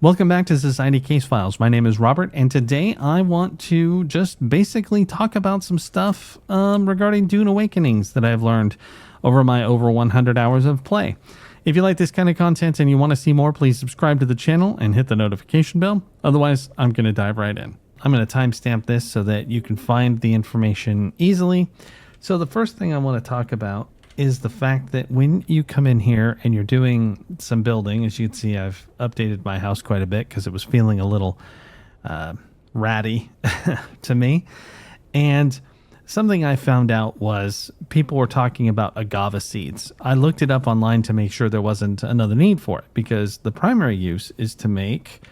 Welcome back to Society Case Files. My name is Robert, and today I want to just basically talk about some stuff regarding Dune Awakenings that I've learned over my over 100 hours of play. If you like this kind of content and you want to see more, please subscribe to the channel and hit the notification bell. Otherwise, I'm going to dive right in. I'm going to timestamp this so that you can find the information easily. So the first thing I want to talk about is the fact that when you come in here and you're doing some building, as you can see, I've updated my house quite a bit because it was feeling a little ratty to me. And something I found out was people were talking about agave seeds. I looked it up online to make sure there wasn't another need for it, because the primary use is to make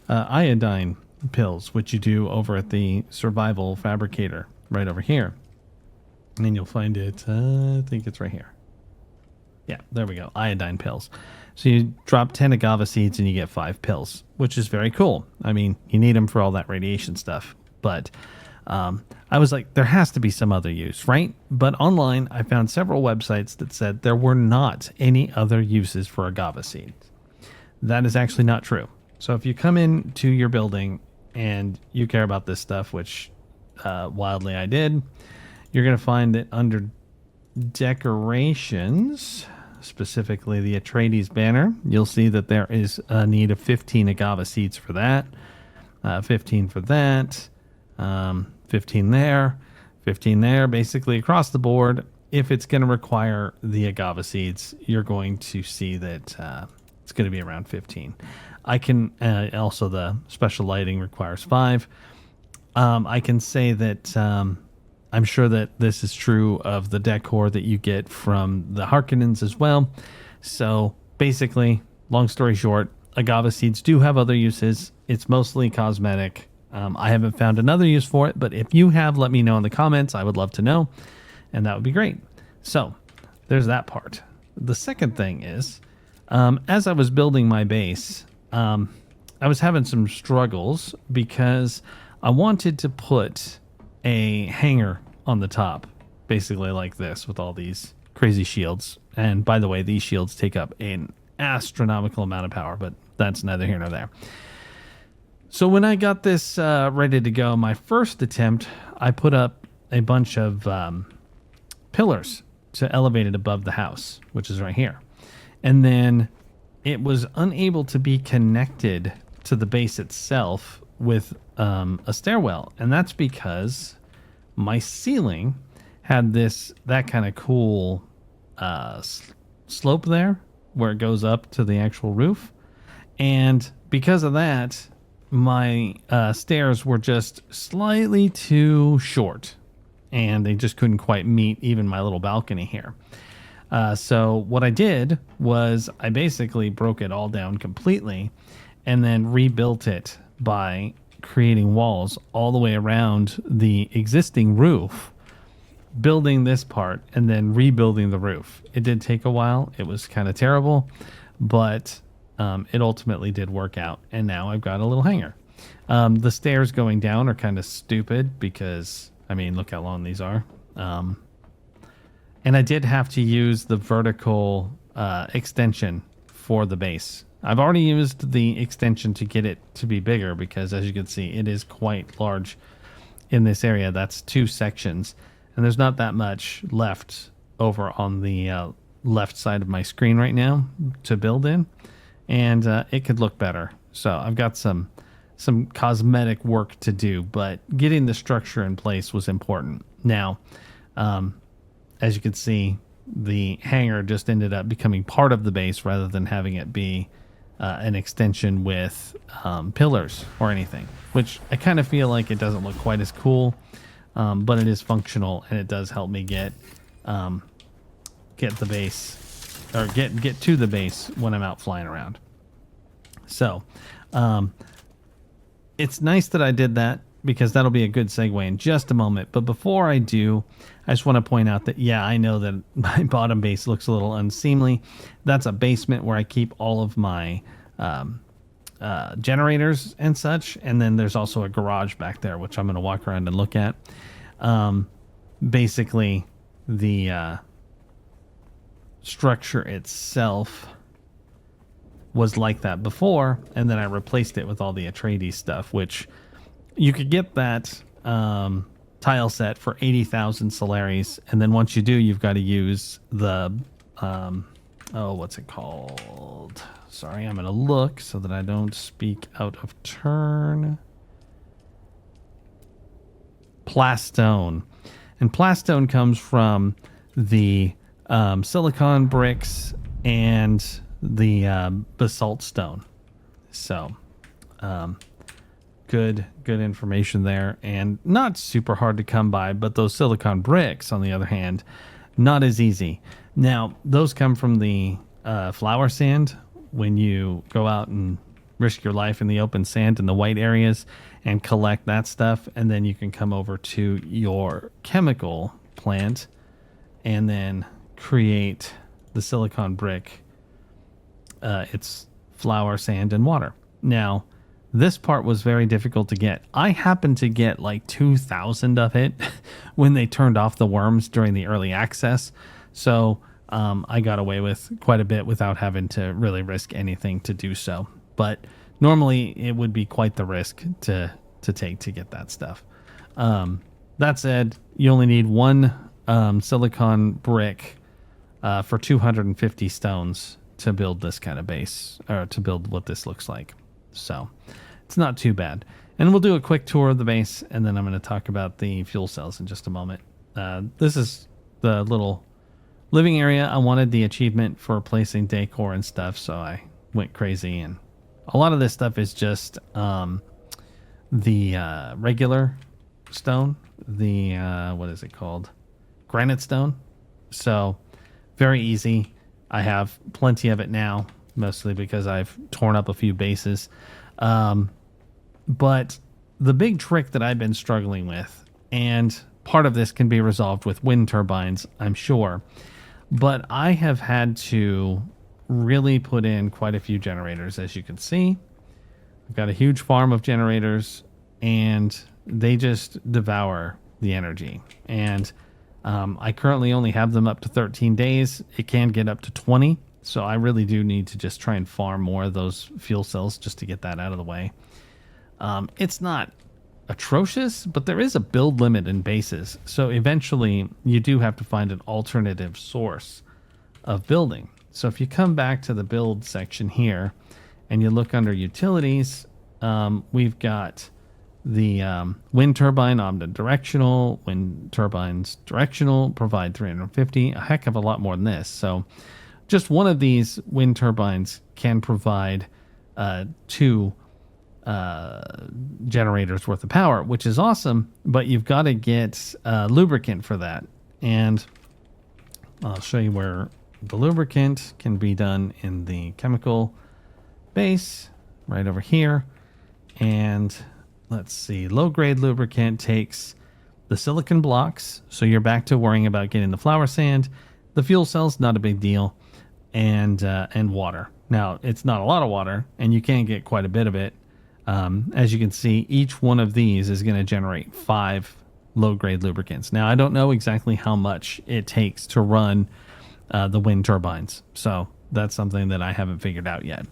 iodine pills, which you do over at the Survival Fabricator right over here. And you'll find it, I think it's right here. Yeah, there we go. Iodine pills. So you drop 10 agave seeds and you get 5 pills, which is very cool. I mean, you need them for all that radiation stuff. But I was like, there has to be some other use, right? But online, I found several websites that said there were not any other uses for agave seeds. That is actually not true. So if you come into your building and you care about this stuff, which wildly I did, you're going to find that under decorations, specifically the Atreides banner, you'll see that there is a need of 15 agave seeds for that, 15 for that, 15 there, 15 there, basically across the board. If it's going to require the agave seeds, you're going to see that it's going to be around 15. I can also, the special lighting requires 5. I can say that I'm sure that this is true of the decor that you get from the Harkonnens as well. So basically, long story short, agave seeds do have other uses. It's mostly cosmetic. I haven't found another use for it, but if you have, let me know in the comments. I would love to know, and that would be great. So there's that part. The second thing is, as I was building my base, I was having some struggles because I wanted to put a hangar on the top, basically like this, with all these crazy shields. And by the way, these shields take up an astronomical amount of power, but that's neither here nor there. So when I got this ready to go, my first attempt, I put up a bunch of pillars to elevate it above the house, which is right here. And then it was unable to be connected to the base itself with a stairwell. And that's because my ceiling had that kind of cool slope there where it goes up to the actual roof. And because of that, my stairs were just slightly too short, and they just couldn't quite meet even my little balcony here. So what I did was I basically broke it all down completely and then rebuilt it by creating walls all the way around the existing roof, building this part and then rebuilding the roof. It did take a while. It was kind of terrible, but it ultimately did work out, and now I've got a little hangar. The stairs going down are kind of stupid because, I mean, look how long these are. And I did have to use the vertical extension for the base. I've already used the extension to get it to be bigger because, as you can see, it is quite large in this area. That's 2 sections, and there's not that much left over on the left side of my screen right now to build in, and it could look better. So I've got some cosmetic work to do, but getting the structure in place was important. Now, as you can see, the hangar just ended up becoming part of the base rather than having it be an extension with pillars or anything, which I kind of feel like it doesn't look quite as cool, but it is functional, and it does help me get the base, or get to the base when I'm out flying around. So it's nice that I did that, because that'll be a good segue in just a moment. But before I do, I just want to point out that, yeah, I know that my bottom base looks a little unseemly. That's a basement where I keep all of my generators and such. And then there's also a garage back there, which I'm going to walk around and look at. Basically, the structure itself was like that before, and then I replaced it with all the Atreides stuff, which you could get that tile set for 80,000 Solaris, and then once you do, you've got to use the what's it called? Sorry, I'm gonna look so that I don't speak out of turn. Plastone. And Plastone comes from the silicon bricks and the basalt stone. So good information there, and not super hard to come by, but those silicon bricks, on the other hand, not as easy. Now, those come from the flower sand. When you go out and risk your life in the open sand in the white areas and collect that stuff, and then you can come over to your chemical plant and then create the silicon brick. It's flour, sand, and water. Now, this part was very difficult to get. I happened to get like 2,000 of it when they turned off the worms during the early access. So I got away with quite a bit without having to really risk anything to do so. But normally it would be quite the risk to take to get that stuff. That said, you only need one silicon brick for 250 stones to build this kind of base, or to build what this looks like. So it's not too bad. And we'll do a quick tour of the base, and then I'm going to talk about the fuel cells in just a moment. This is the little living area. I wanted the achievement for placing decor and stuff, so I went crazy. And a lot of this stuff is just the regular stone, the what is it called? Granite stone. So very easy. I have plenty of it now, mostly because I've torn up a few bases. But the big trick that I've been struggling with, and part of this can be resolved with wind turbines, I'm sure, but I have had to really put in quite a few generators. As you can see, I've got a huge farm of generators, and they just devour the energy. And I currently only have them up to 13 days. It can get up to 20. So I really do need to just try and farm more of those fuel cells just to get that out of the way. It's not atrocious, but there is a build limit in bases. So eventually you do have to find an alternative source of building. So if you come back to the build section here and you look under utilities, we've got the wind turbine omnidirectional. Wind turbines directional, provide 350, a heck of a lot more than this. So just one of these wind turbines can provide 2 generators worth of power, which is awesome, but you've got to get lubricant for that. And I'll show you where the lubricant can be done in the chemical base right over here. And let's see, low grade lubricant takes the silicon blocks, so you're back to worrying about getting the flour sand. The fuel cells, not a big deal, and water. Now, it's not a lot of water, and you can get quite a bit of it. As you can see, each one of these is going to generate 5 low-grade lubricants. Now, I don't know exactly how much it takes to run the wind turbines, so that's something that I haven't figured out yet,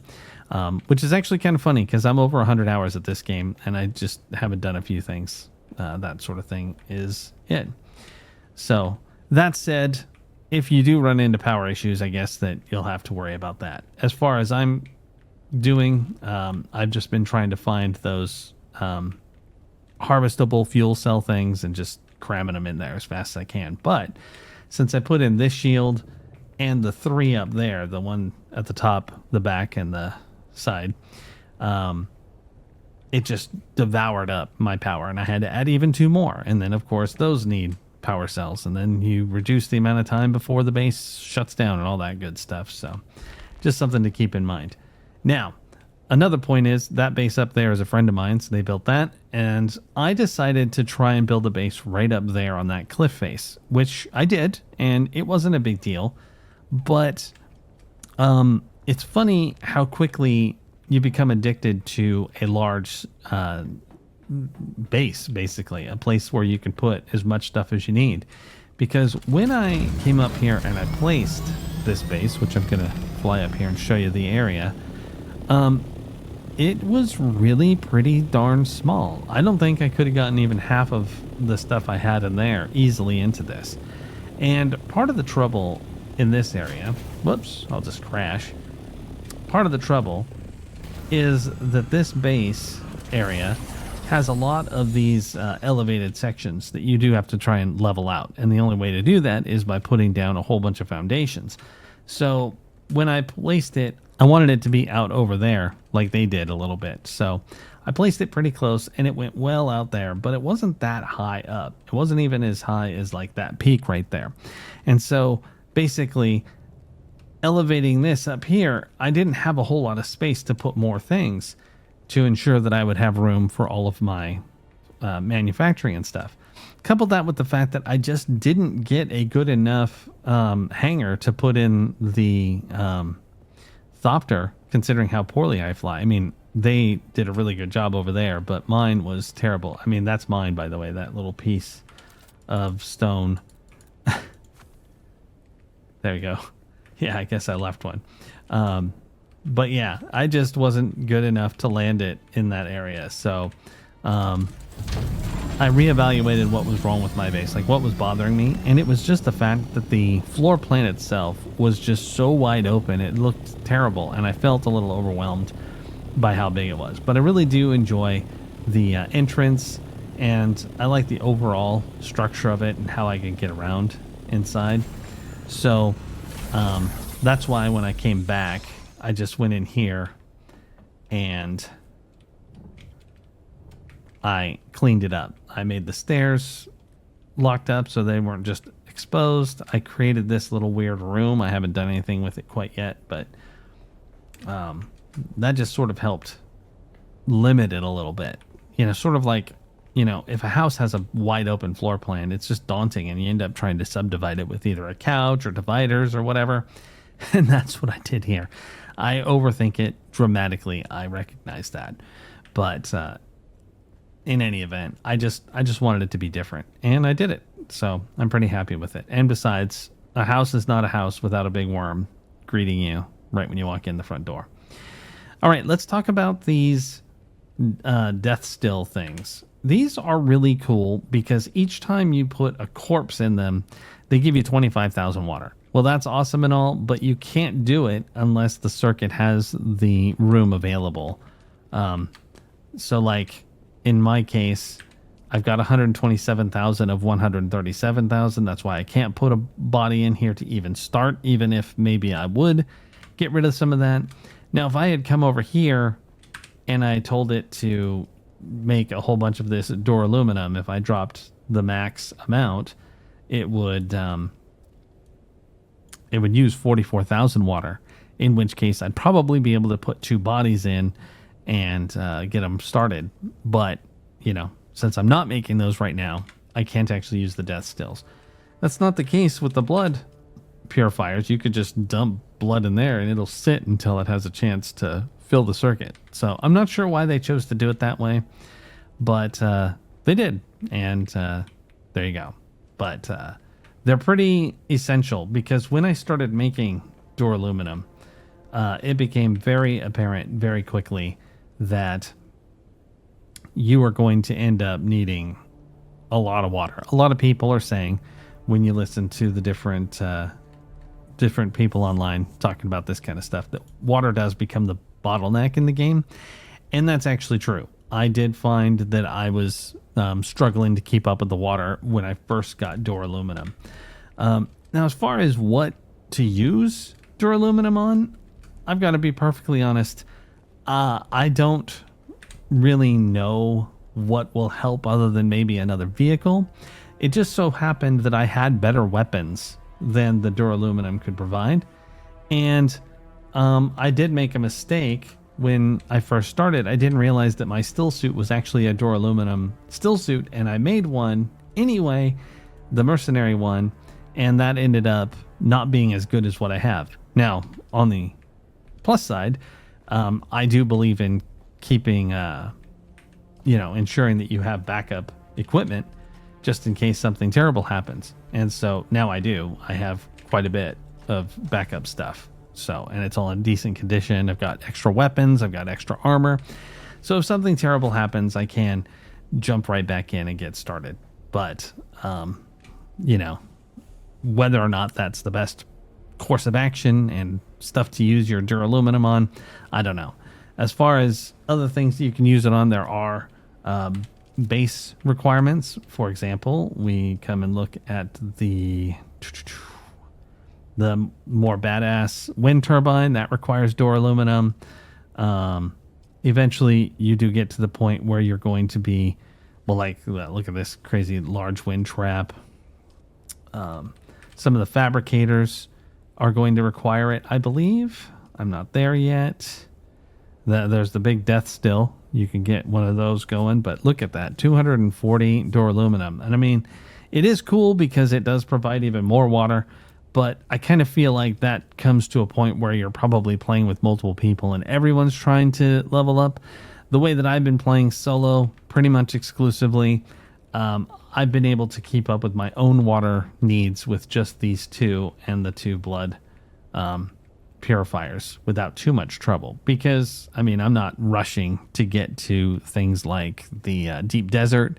which is actually kind of funny because I'm over 100 hours at this game, and I just haven't done a few things. That sort of thing is it. So, that said, if you do run into power issues, I guess that you'll have to worry about that. As far as I'm doing, I've just been trying to find those harvestable fuel cell things and just cramming them in there as fast as I can. But since I put in this shield and the 3 up there, the one at the top, the back, and the side, it just devoured up my power, and I had to add even 2 more. And then, of course, those need power cells, and then you reduce the amount of time before the base shuts down and all that good stuff. So just something to keep in mind. Now, another point is that base up there is a friend of mine, so they built that, and I decided to try and build a base right up there on that cliff face, which I did, and it wasn't a big deal. But it's funny how quickly you become addicted to a large base, basically, a place where you can put as much stuff as you need. Because when I came up here and I placed this base, which I'm going to fly up here and show you the area, It was really pretty darn small. I don't think I could have gotten even half of the stuff I had in there easily into this. And part of the trouble in this area, whoops, I'll just crash. Part of the trouble is that this base area has a lot of these elevated sections that you do have to try and level out. And the only way to do that is by putting down a whole bunch of foundations. So when I placed it, I wanted it to be out over there like they did a little bit. So I placed it pretty close and it went well out there, but it wasn't that high up. It wasn't even as high as like that peak right there. And so basically elevating this up here, I didn't have a whole lot of space to put more things to ensure that I would have room for all of my manufacturing and stuff. Couple that with the fact that I just didn't get a good enough hangar to put in the Thopter, considering how poorly I fly. I mean, they did a really good job over there, but mine was terrible. I mean, that's mine, by the way, that little piece of stone. There we go. Yeah, I guess I left one. But yeah, I just wasn't good enough to land it in that area. So I reevaluated what was wrong with my base, like what was bothering me. And it was just the fact that the floor plan itself was just so wide open. It looked terrible. And I felt a little overwhelmed by how big it was. But I really do enjoy the entrance. And I like the overall structure of it and how I can get around inside. So that's why when I came back, I just went in here and I cleaned it up. I made the stairs locked up so they weren't just exposed. I created this little weird room. I haven't done anything with it quite yet, but that just sort of helped limit it a little bit. You know, sort of like, you know, if a house has a wide open floor plan, it's just daunting and you end up trying to subdivide it with either a couch or dividers or whatever. And that's what I did here. I overthink it dramatically. I recognize that. But in any event, I just wanted it to be different. And I did it. So I'm pretty happy with it. And besides, a house is not a house without a big worm greeting you right when you walk in the front door. All right, let's talk about these death still things. These are really cool because each time you put a corpse in them, they give you 25,000 water. Well, that's awesome and all, but you can't do it unless the circuit has the room available. So like in my case, I've got 127,000 of 137,000. That's why I can't put a body in here to even start, even if maybe I would get rid of some of that. Now, if I had come over here and I told it to make a whole bunch of this Duraluminum, if I dropped the max amount, it would use 44,000 water, in which case I'd probably be able to put 2 bodies in and get them started. But, you know, since I'm not making those right now, I can't actually use the death stills. That's not the case with the blood purifiers. You could just dump blood in there and it'll sit until it has a chance to fill the circuit. So I'm not sure why they chose to do it that way, but they did. And there you go. But they're pretty essential because when I started making Duraluminum, it became very apparent very quickly that you are going to end up needing a lot of water. A lot of people are saying, when you listen to the different people online talking about this kind of stuff, that water does become the bottleneck in the game. And that's actually true. I did find that I was struggling to keep up with the water when I first got Duraluminum. Now, as far as what to use Duraluminum on, I've got to be perfectly honest. I don't really know what will help other than maybe another vehicle. It just so happened that I had better weapons than the Duraluminum could provide. And I did make a mistake when I first started. I didn't realize that my still suit was actually a Duraluminum still suit, and I made one anyway, the mercenary one, and that ended up not being as good as what I have. Now, on the plus side, I do believe in keeping, ensuring that you have backup equipment just in case something terrible happens. And so now I do. I have quite a bit of backup stuff So, and it's all in decent condition. I've got extra weapons. I've got extra armor. So if something terrible happens, I can jump right back in and get started. But, you know, whether or not that's the best course of action and stuff to use your Duraluminum on, I don't know. As far as other things that you can use it on, there are base requirements. For example, we come and look at the more badass wind turbine that requires Duraluminum. Eventually, you do get to the point where you're going to be, well, like, look at this crazy large wind trap. Some of the fabricators are going to require it, I believe. I'm not there yet. There's the big death still. You can get one of those going, but look at that, 240 Duraluminum. And I mean, it is cool because it does provide even more water, but I kind of feel like that comes to a point where you're probably playing with multiple people and everyone's trying to level up. The way that I've been playing solo pretty much exclusively, I've been able to keep up with my own water needs with just these two and the two blood purifiers without too much trouble, because I mean, I'm not rushing to get to things like the deep desert,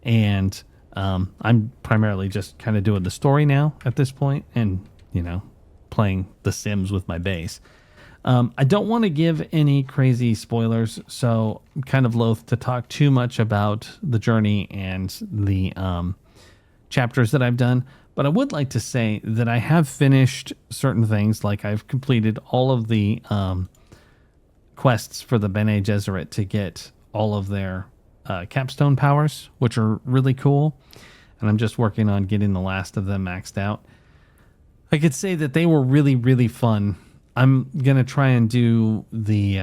and I'm primarily just kind of doing the story now at this point, and you know, playing The Sims with my base. I don't want to give any crazy spoilers, so I'm kind of loath to talk too much about the journey and the chapters that I've done. But I would like to say that I have finished certain things, like I've completed all of the quests for the Bene Gesserit to get all of their capstone powers, which are really cool. And I'm just working on getting the last of them maxed out. I could say that they were really, really fun. I'm going to try and do the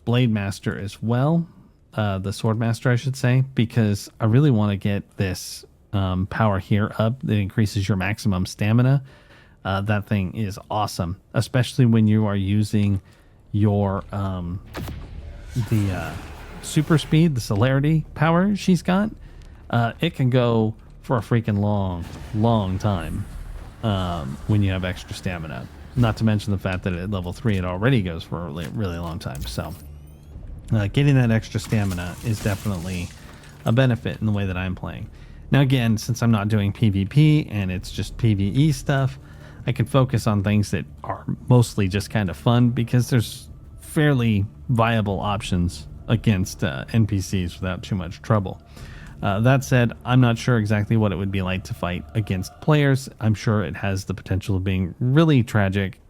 Blade Master as well, the Sword Master, I should say, because I really want to get this power here up that increases your maximum stamina. That thing is awesome, especially when you are using your the super speed, the celerity power she's got. It can go for a freaking long time when you have extra stamina. Not to mention the fact that at level 3 it already goes for a really long time. So getting that extra stamina is definitely a benefit in the way that I'm playing. Now again, since I'm not doing PvP and it's just PvE stuff, I can focus on things that are mostly just kind of fun, because there's fairly viable options against NPCs without too much trouble. That said, I'm not sure exactly what it would be like to fight against players. I'm sure it has the potential of being really tragic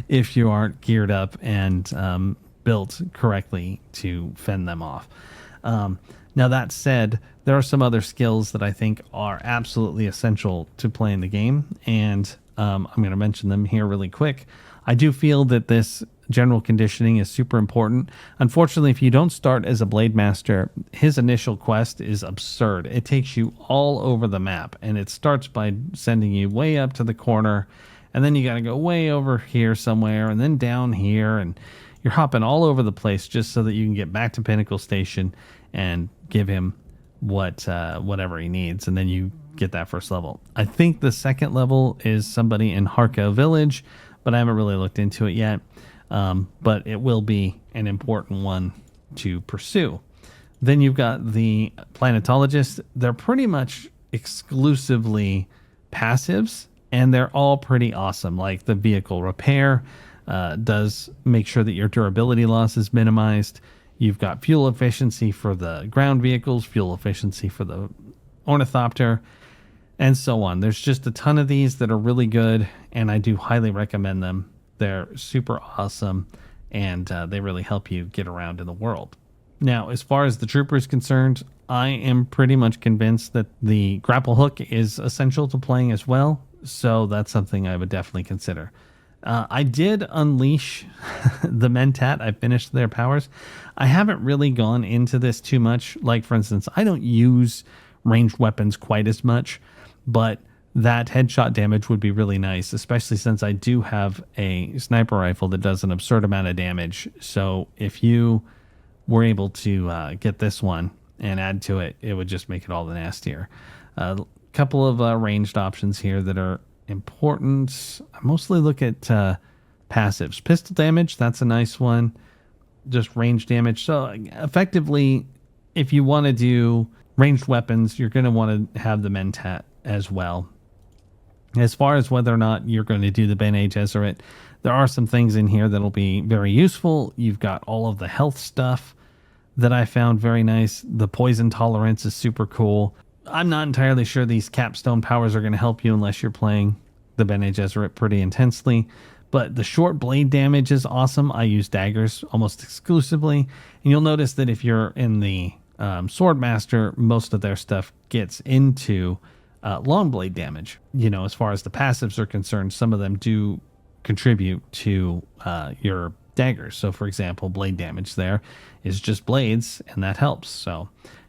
if you aren't geared up and built correctly to fend them off. Now that said, there are some other skills that I think are absolutely essential to playing the game, and I'm going to mention them here really quick. I do feel that this general conditioning is super important. Unfortunately, if you don't start as a Blade Master, his initial quest is absurd. It takes you all over the map, and it starts by sending you way up to the corner, and then you got to go way over here somewhere, and then down here, and you're hopping all over the place just so that you can get back to Pinnacle Station and give him whatever he needs, and then you get that first level. I think the second level is somebody in Harka Village, but I haven't really looked into it yet. But it will be an important one to pursue. Then you've got the planetologists. They're pretty much exclusively passives, and they're all pretty awesome. Like the vehicle repair does make sure that your durability loss is minimized. You've got fuel efficiency for the ground vehicles, fuel efficiency for the ornithopter, and so on. There's just a ton of these that are really good, and I do highly recommend them. They're super awesome, and they really help you get around in the world. Now, as far as the trooper is concerned, I am pretty much convinced that the grapple hook is essential to playing as well, so that's something I would definitely consider. I did unleash the Mentat. I finished their powers. I haven't really gone into this too much. Like, for instance, I don't use ranged weapons quite as much, but that headshot damage would be really nice, especially since I do have a sniper rifle that does an absurd amount of damage. So if you were able to get this one and add to it, it would just make it all the nastier. A couple of ranged options here that are important. I mostly look at passives. Pistol damage, that's a nice one. Just range damage. So effectively, if you want to do ranged weapons, you're going to want to have the Mentat as well. As far as whether or not you're going to do the Bene Gesserit, there are some things in here that'll be very useful. You've got all of the health stuff that I found very nice. The poison tolerance is super cool. I'm not entirely sure these capstone powers are going to help you unless you're playing the Bene Gesserit pretty intensely. But the short blade damage is awesome. I use daggers almost exclusively. And you'll notice that if you're in the Swordmaster, most of their stuff gets into long blade damage. You know, as far as the passives are concerned, some of them do contribute to your daggers. So, for example, blade damage there is just blades, and that helps. So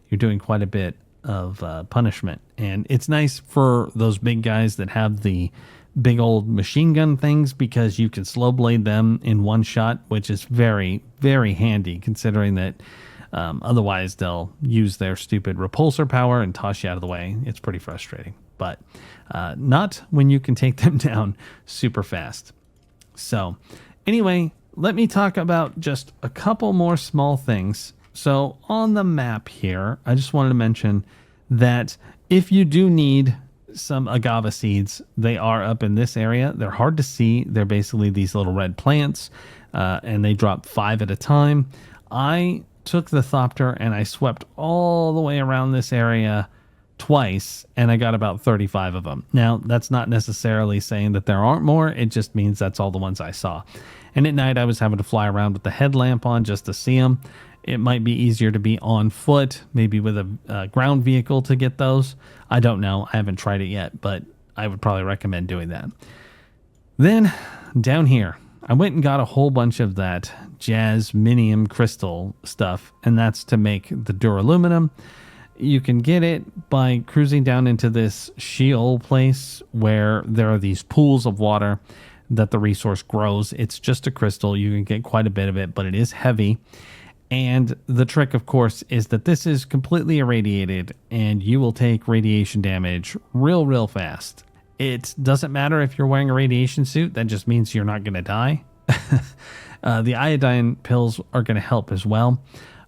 you're doing quite a bit of punishment. And it's nice for those big guys that have the big old machine gun things, because you can slow blade them in one shot, which is very, very handy, considering that otherwise they'll use their stupid repulsor power and toss you out of the way. It's pretty frustrating, but not when you can take them down super fast. So anyway, let me talk about just a couple more small things. So on the map here, I just wanted to mention that if you do need some agave seeds, they are up in this area. They're hard to see. They're basically these little red plants, and they drop 5 at a time. I took the Thopter and I swept all the way around this area twice, and I got about 35 of them. Now, that's not necessarily saying that there aren't more. It just means that's all the ones I saw. And at night, I was having to fly around with the headlamp on just to see them. It might be easier to be on foot, maybe with a ground vehicle to get those. I don't know. I haven't tried it yet, but I would probably recommend doing that. Then down here, I went and got a whole bunch of that Jasminium crystal stuff, and that's to make the Duraluminum. You can get it by cruising down into this Sheol place where there are these pools of water that the resource grows. It's just a crystal. You can get quite a bit of it, but it is heavy. And the trick, of course, is that this is completely irradiated, and you will take radiation damage real fast. It doesn't matter if you're wearing a radiation suit. That just means you're not going to die. The iodine pills are going to help as well.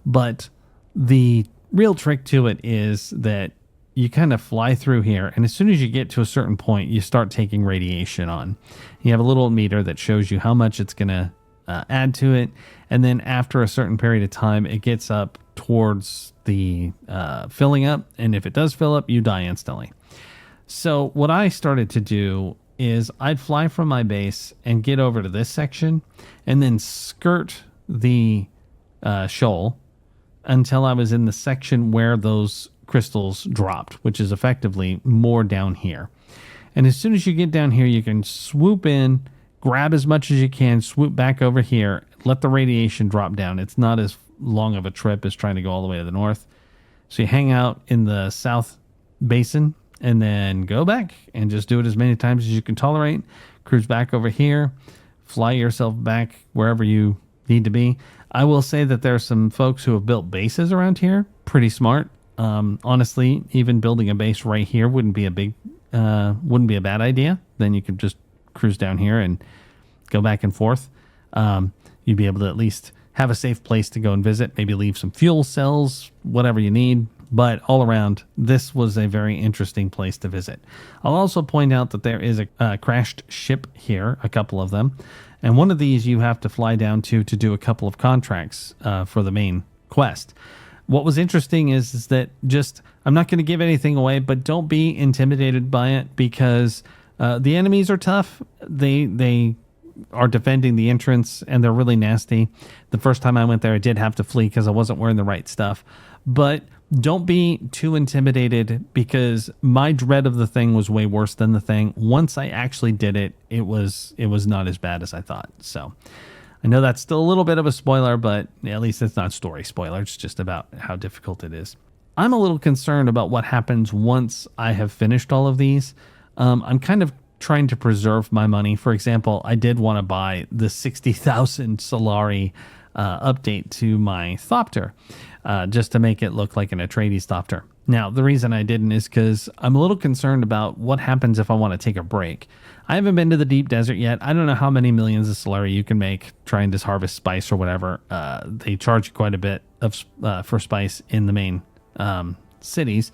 But the real trick to it is that you kind of fly through here, and as soon as you get to a certain point, you start taking radiation on. You have a little meter that shows you how much it's going to add to it, and then after a certain period of time, it gets up towards the filling up, and if it does fill up, you die instantly. So what I started to do is I'd fly from my base and get over to this section, and then skirt the shoal until I was in the section where those crystals dropped, which is effectively more down here. And as soon as you get down here, you can swoop in, grab as much as you can, swoop back over here, let the radiation drop down. It's not as long of a trip as trying to go all the way to the north. So you hang out in the south basin and then go back and just do it as many times as you can tolerate. Cruise back over here, fly yourself back wherever you need to be. I will say that there are some folks who have built bases around here. Pretty smart. Honestly, even building a base right here wouldn't be a bad idea. Then you could just cruise down here and go back and forth. You'd be able to at least have a safe place to go and visit, maybe leave some fuel cells, whatever you need. But all around, this was a very interesting place to visit. I'll also point out that there is a crashed ship here, a couple of them. And one of these you have to fly down to do a couple of contracts for the main quest. What was interesting is that I'm not going to give anything away, but don't be intimidated by it, because the enemies are tough. They are defending the entrance, and they're really nasty. The first time I went there, I did have to flee because I wasn't wearing the right stuff. But don't be too intimidated, because my dread of the thing was way worse than the thing. Once I actually did it, it was not as bad as I thought. So I know that's still a little bit of a spoiler, but at least it's not story spoiler. It's just about how difficult it is. I'm a little concerned about what happens once I have finished all of these. I'm kind of trying to preserve my money. For example, I did want to buy the 60,000 Solari update to my Thopter, just to make it look like an Atreides Thopter. Now, the reason I didn't is because I'm a little concerned about what happens if I want to take a break. I haven't been to the deep desert yet. I don't know how many millions of Solari you can make trying to harvest spice or whatever. They charge quite a bit of for spice in the main cities.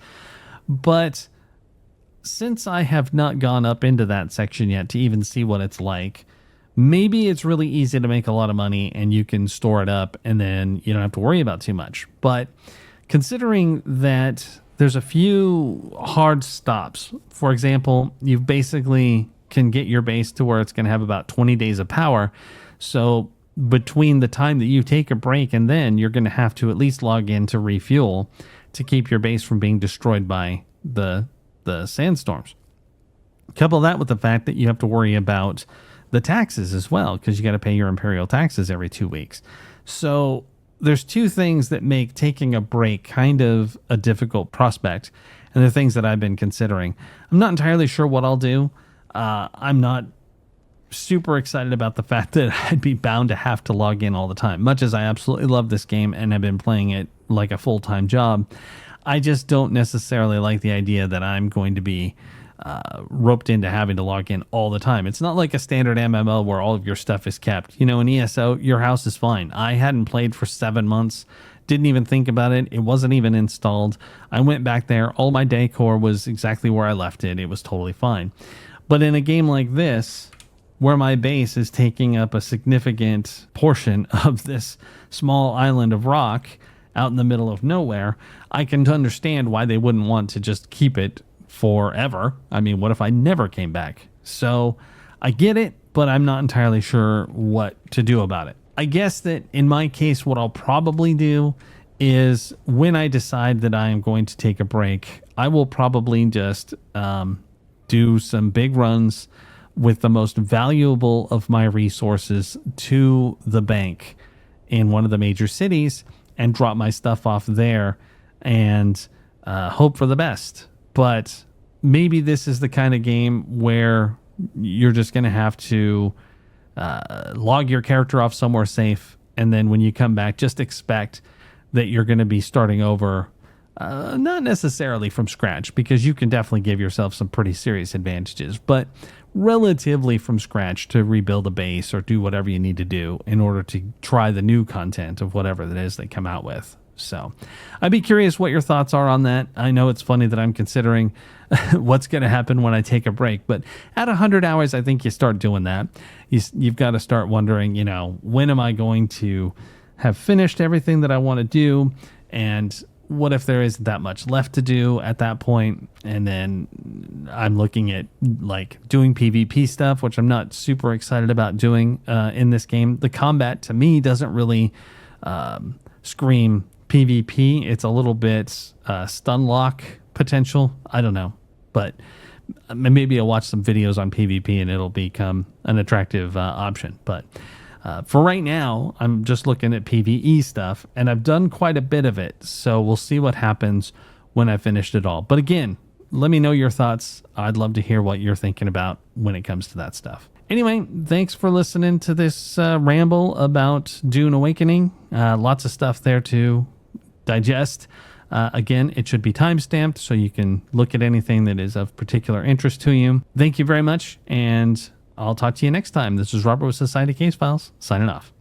But since I have not gone up into that section yet to even see what it's like, maybe it's really easy to make a lot of money and you can store it up and then you don't have to worry about too much. But considering that there's a few hard stops, for example, you basically can get your base to where it's going to have about 20 days of power. So between the time that you take a break and then you're going to have to at least log in to refuel to keep your base from being destroyed by the sandstorms. Couple that with the fact that you have to worry about the taxes as well, because you got to pay your imperial taxes every 2 weeks. So there's two things that make taking a break kind of a difficult prospect, and they're things that I've been considering. I'm not entirely sure what I'll do. I'm not super excited about the fact that I'd be bound to have to log in all the time. Much as I absolutely love this game and have been playing it like a full-time job, I just don't necessarily like the idea that I'm going to be roped into having to log in all the time. It's not like a standard MMO where all of your stuff is kept. You know, in ESO, your house is fine. I hadn't played for 7 months, didn't even think about it. It wasn't even installed. I went back there. All my decor was exactly where I left it. It was totally fine. But in a game like this, where my base is taking up a significant portion of this small island of rock out in the middle of nowhere, I can understand why they wouldn't want to just keep it forever. I mean, what if I never came back? So I get it, but I'm not entirely sure what to do about it. I guess that in my case, what I'll probably do is when I decide that I am going to take a break, I will probably just do some big runs with the most valuable of my resources to the bank in one of the major cities and drop my stuff off there and hope for the best. But maybe this is the kind of game where you're just going to have to log your character off somewhere safe, and then when you come back, just expect that you're going to be starting over, not necessarily from scratch, because you can definitely give yourself some pretty serious advantages, but relatively from scratch to rebuild a base or do whatever you need to do in order to try the new content of whatever it is they come out with. So I'd be curious what your thoughts are on that. I know it's funny that I'm considering what's going to happen when I take a break, but at 100 hours, I think you start doing that. You've got to start wondering, you know, when am I going to have finished everything that I want to do? And what if there isn't that much left to do at that point? And then I'm looking at like doing PvP stuff, which I'm not super excited about doing in this game. The combat to me doesn't really scream PvP. It's a little bit stun lock potential. I don't know, but maybe I'll watch some videos on PvP and it'll become an attractive option. But for right now, I'm just looking at PvE stuff, and I've done quite a bit of it. So we'll see what happens when I finished it all. But again, let me know your thoughts. I'd love to hear what you're thinking about when it comes to that stuff. Anyway, thanks for listening to this ramble about Dune Awakening. Lots of stuff there to digest. Again, it should be timestamped so you can look at anything that is of particular interest to you. Thank you very much, and I'll talk to you next time. This is Robert with Society Case Files, signing off.